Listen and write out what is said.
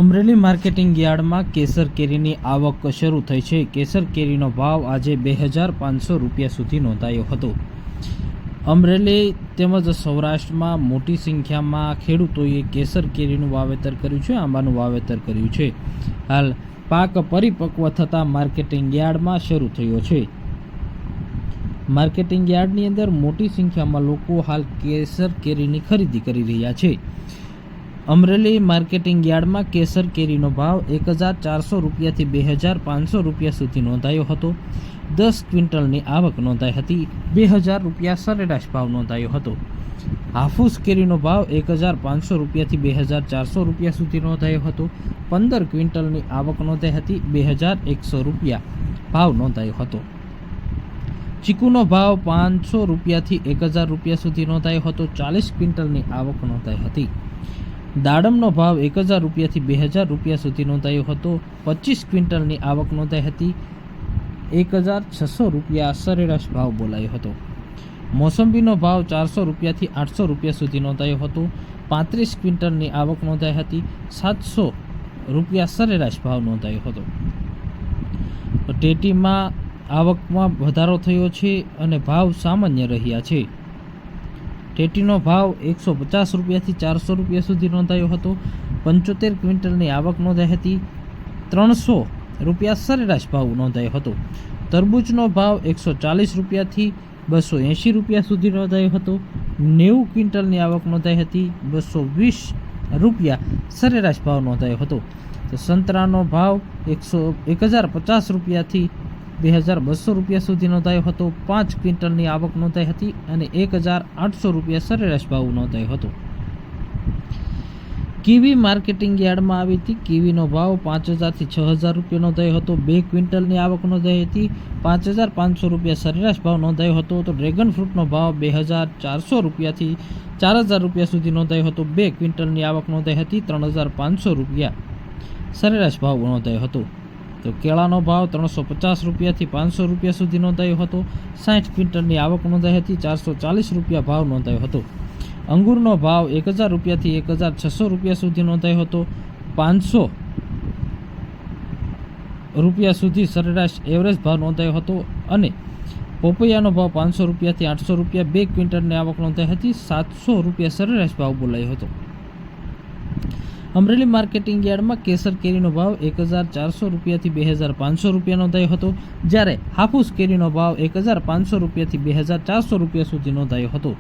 Amreli marketing યાર્ડમાં કેસર કેરીની આવક શરૂ થઈ છે। કેસર કેરીનો ભાવ આજે 2500 રૂપિયા સુધી નોંધાયો હતો। અમરેલી તેમજ સૌરાષ્ટ્રમાં મોટી સંખ્યામાં ખેડૂતોએ કેસર કેરીનું વાવેતર કર્યું છે, આંબાનું વાવેતર કર્યું છે। હાલ પાક પરિપક્વ થતાં માર્કેટિંગ યાર્ડમાં શરૂ થયો છે। માર્કેટિંગ યાર્ડની અંદર મોટી સંખ્યામાં લોકો હાલ કેસર કેરીની ખરીદી કરી રહ્યા છે। અમરેલી માર્કેટિંગ યાર્ડમાં કેસર કેરીનો ભાવ 1400 રૂપિયાથી 2500 રૂપિયા સુધી નોંધાયો હતો। 10 ક્વિન્ટલની આવક નોંધાઈ હતી। 2000 રૂપિયા સરેરાશ ભાવ નોંધાયો હતો। હાફૂસ કેરીનો ભાવ 1500 રૂપિયાથી 2400 રૂપિયા સુધી નોંધાયો હતો। 15 ક્વિન્ટલની આવક નોંધાઈ હતી। 2100 રૂપિયા ભાવ નોંધાયો હતો। ચીકુનો ભાવ 500 રૂપિયાથી 1000 રૂપિયા સુધી નોંધાયો હતો। 40 ક્વિન્ટલની આવક નોંધાઈ હતી। દાડમનો ભાવ 1000 રૂપિયાથી 2000 રૂપિયા સુધી નોંધાયો હતો। 25 ક્વિન્ટલની આવક નોંધાઈ હતી। 1600 રૂપિયા સરેરાશ ભાવ બોલાયો હતો। મોસંબીનો ભાવ 400 રૂપિયાથી 800 રૂપિયા સુધી નોંધાયો હતો। 35 ક્વિન્ટલની આવક નોંધાઈ હતી। 700 રૂપિયા સરેરાશ ભાવ નોંધાયો હતો। ટેટીમાં આવકમાં વધારો થયો છે અને ભાવ સામાન્ય રહ્યા છે। ટેટીનો ભાવ 150 રૂપિયાથી 400 રૂપિયા સુધી નોંધાયો હતો। 75 ક્વિન્ટલની આવક નોંધાઈ હતી। 300 રૂપિયા સરેરાશ ભાવ નોંધાયો હતો। તરબૂચનો ભાવ 140 રૂપિયાથી 280 રૂપિયા સુધી નોંધાયો હતો। 90 ક્વિન્ટલની આવક નોંધાઈ હતી। 220 રૂપિયા સરેરાશ ભાવ નોંધાયો હતો। તો સંતરાનો ભાવ 1050 રૂપિયાથી 2200 રૂપિયા સુધી નોંધાયો હતો। 5 ક્વિન્ટલની આવક નોંધાઈ હતી અને 1800 રૂપિયા સરેરાશ ભાવ નોંધાયો હતો। કીવી માર્કેટિંગ યાર્ડમાં આવી હતી। કીવીનો ભાવ 5000થી 6000 રૂપિયા નોંધાયો હતો। 2 ક્વિન્ટલની આવક નોંધાઈ હતી। 5500 રૂપિયા સરેરાશ ભાવ નોંધાયો હતો। તો ડ્રેગન ફ્રૂટનો ભાવ 2400 રૂપિયાથી 4000 રૂપિયા સુધી નોંધાયો હતો। 2 ક્વિન્ટલની આવક નોંધાઈ હતી। 3500 રૂપિયા સરેરાશ ભાવ નોંધાયો હતો। તો કેળાનો ભાવ 350 રૂપિયાથી 500 રૂપિયા સુધી નોંધાયો હતો। 60 ક્વિન્ટલની આવક નોંધાઈ હતી। 440 રૂપિયા ભાવ નોંધાયો હતો। અંગૂરનો ભાવ 1000 રૂપિયાથી 1600 રૂપિયા સુધી નોંધાયો હતો। 500 રૂપિયા સુધી સરેરાશ એવરેજ ભાવ નોંધાયો હતો અને પોપૈયાનો ભાવ 500 રૂપિયાથી 800 રૂપિયા 2 ક્વિન્ટલની આવક નોંધાઈ હતી। 700 રૂપિયા સરેરાશ ભાવ બોલાયો હતો। અમરેલી માર્કેટિંગ યાર્ડમાં કેસર કેરીનો ભાવ 1400 રૂપિયાથી 2500 રૂપિયા નોંધાયો હતો, જ્યારે હાફૂસ કેરીનો ભાવ 1500 રૂપિયાથી 2400 રૂપિયા સુધી નોંધાયો હતો।